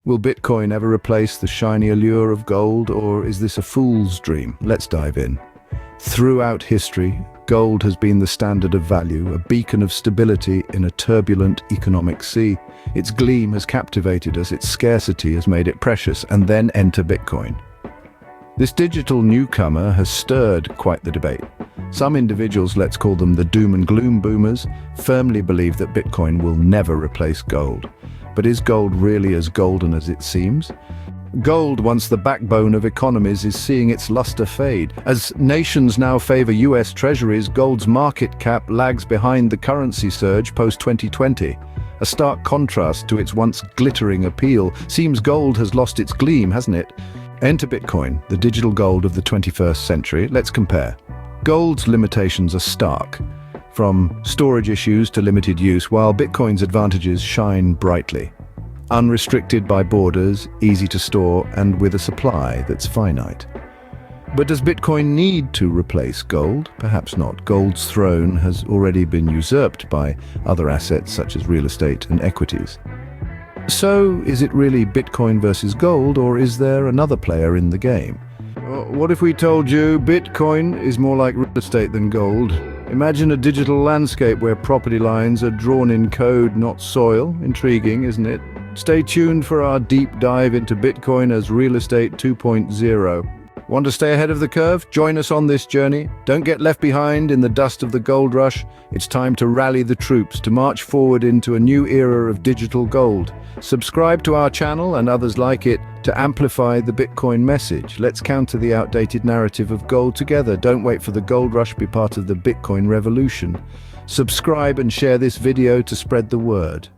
Will Bitcoin ever replace the shiny allure of gold, or is this a fool's dream? Let's dive in. Throughout history, gold has been the standard of value, a beacon of stability in a turbulent economic sea. Its gleam has captivated us, its scarcity has made it precious, and then enter Bitcoin. This digital newcomer has stirred quite the debate. Some individuals, let's call them the doom and gloom boomers, firmly believe that Bitcoin will never replace gold. But is gold really as golden as it seems? Gold, once the backbone of economies, is seeing its luster fade. As nations now favor US treasuries, gold's market cap lags behind the currency surge post-2020. A stark contrast to its once glittering appeal. Seems gold has lost its gleam, hasn't it? Enter Bitcoin, the digital gold of the 21st century. Let's compare. Gold's limitations are stark, from storage issues to limited use, while Bitcoin's advantages shine brightly. Unrestricted by borders, easy to store, and with a supply that's finite. But does Bitcoin need to replace gold? Perhaps not. Gold's throne has already been usurped by other assets such as real estate and equities. So, is it really Bitcoin versus gold, or is there another player in the game? What if we told you Bitcoin is more like real estate than gold? Imagine a digital landscape where property lines are drawn in code, not soil. Intriguing, isn't it? Stay tuned for our deep dive into Bitcoin as Real Estate 2.0. Want to stay ahead of the curve? Join us on this journey. Don't get left behind in the dust of the gold rush. It's time to rally the troops, to march forward into a new era of digital gold. Subscribe to our channel and others like it to amplify the Bitcoin message. Let's counter the outdated narrative of gold together. Don't wait for the gold rush, be part of the Bitcoin revolution. Subscribe and share this video to spread the word.